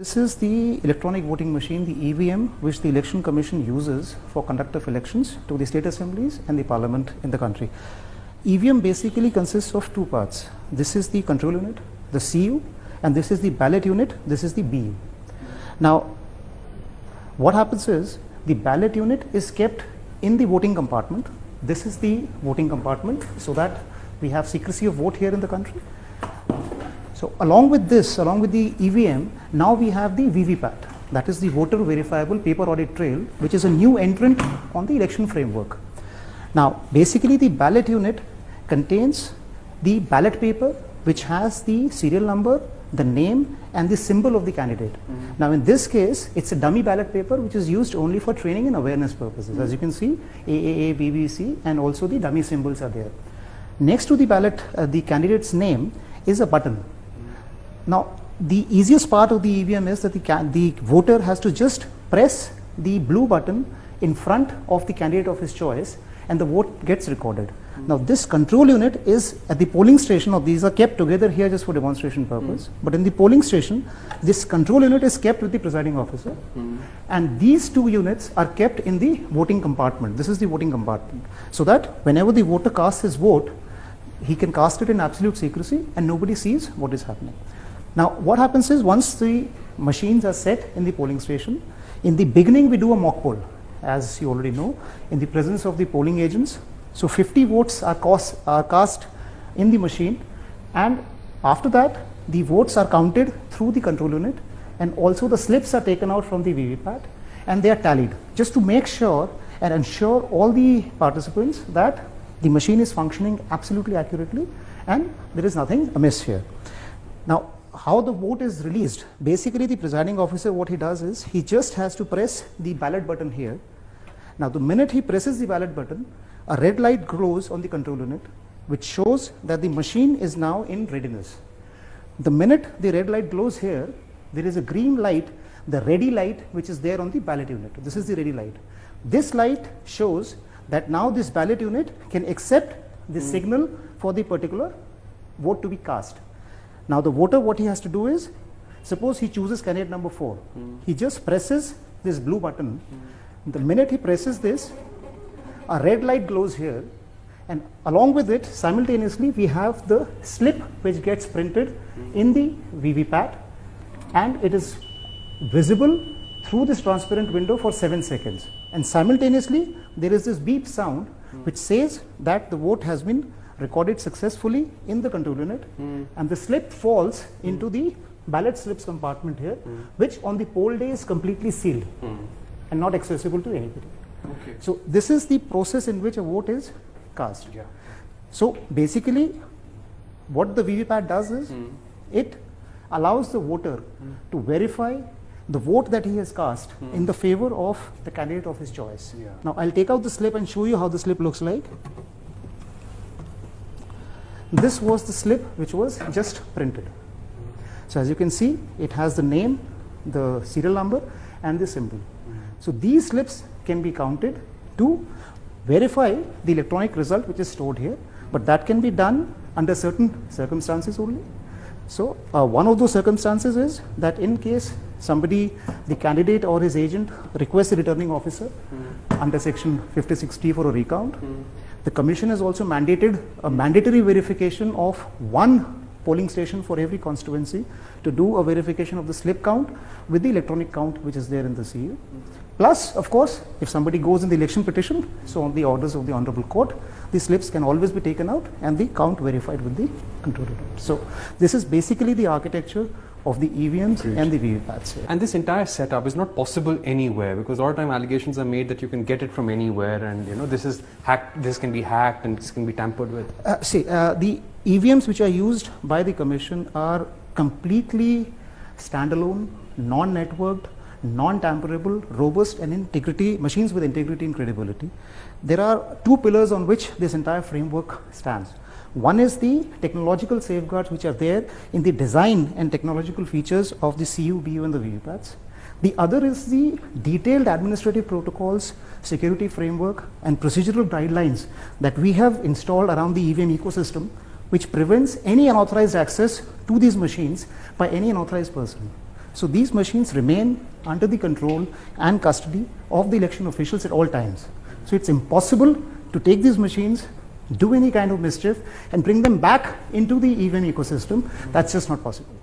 This is the electronic voting machine, the EVM, which the Election Commission uses for conduct of elections to the state assemblies and the parliament in the country. EVM basically consists of two parts. This is the control unit, the CU, and this is the ballot unit, this is the BU. Now, what happens is the ballot unit is kept in the voting compartment. This is the voting compartment so that we have secrecy of vote here in the country. So along with this, along with the EVM, now we have the VVPAT, that is the voter verifiable paper audit trail, which is a new entrant on the election framework. Now basically the ballot unit contains the ballot paper which has the serial number, the name and the symbol of the candidate. Now in this case, it's a dummy ballot paper which is used only for training and awareness purposes. As you can see, AAA, BBC and also the dummy symbols are there. Next to the ballot, the candidate's name is a button. Now the easiest part of the EVM is that the voter has to just press the blue button in front of the candidate of his choice and the vote gets recorded. Now this control unit is at the polling station, or these are kept together here just for demonstration purpose, but in the polling station this control unit is kept with the presiding officer and these two units are kept in the voting compartment. This is the voting compartment, so that whenever the voter casts his vote, he can cast it in absolute secrecy and nobody sees what is happening. Now what happens is, once the machines are set in the polling station, in the beginning we do a mock poll, as you already know, in the presence of the polling agents. So 50 votes are cast in the machine, and after that the votes are counted through the control unit and also the slips are taken out from the VVPAT and they are tallied, just to make sure and ensure all the participants that the machine is functioning absolutely accurately and there is nothing amiss here. Now how the vote is released, basically the presiding officer, what he does is he just has to press the ballot button here. Now the minute he presses the ballot button, a red light glows on the control unit which shows that the machine is now in readiness. The minute the red light glows here, there is a green light, the ready light, which is there on the ballot unit. This is the ready light. This light shows that now this ballot unit can accept the signal for the particular vote to be cast. Now the voter, what he has to do is, suppose he chooses candidate number 4. He just presses this blue button. The minute he presses this, a red light glows here, and along with it simultaneously we have the slip which gets printed in the VVPAT, and it is visible through this transparent window for 7 seconds, and simultaneously there is this beep sound which says that the vote has been recorded successfully in the control unit, and the slip falls into the ballot slips compartment here, which on the poll day is completely sealed and not accessible to anybody. Okay. So this is the process in which a vote is cast. Yeah. So basically what the VVPAT does is it allows the voter to verify the vote that he has cast in the favor of the candidate of his choice. Yeah. Now I'll take out the slip and show you how the slip looks like. This was the slip which was just printed. So as you can see, it has the name, the serial number and the symbol. So these slips can be counted to verify the electronic result which is stored here, but that can be done under certain circumstances only. So one of those circumstances is that in case somebody, the candidate or his agent, requests a returning officer under section 56T for a recount, the commission has also mandated a mandatory verification of one polling station for every constituency to do a verification of the slip count with the electronic count which is there in the CU. Plus, of course, if somebody goes in the election petition, so on the orders of the Honorable Court, the slips can always be taken out and the count verified with the control unit. So this is basically the architecture of the EVMs and the VVPATs here. And this entire setup is not possible anywhere, because a lot of time allegations are made that you can get it from anywhere, and this is hacked, this can be hacked and this can be tampered with. The EVMs which are used by the commission are completely standalone, non-networked, non-tamperable, robust and integrity, machines with integrity and credibility. There are two pillars on which this entire framework stands. One is the technological safeguards which are there in the design and technological features of the CU, BU and the VVPATs. The other is the detailed administrative protocols, security framework and procedural guidelines that we have installed around the EVM ecosystem, which prevents any unauthorized access to these machines by any unauthorized person. So these machines remain under the control and custody of the election officials at all times. So it's impossible to take these machines, do any kind of mischief, and bring them back into the EVM ecosystem. That's just not possible.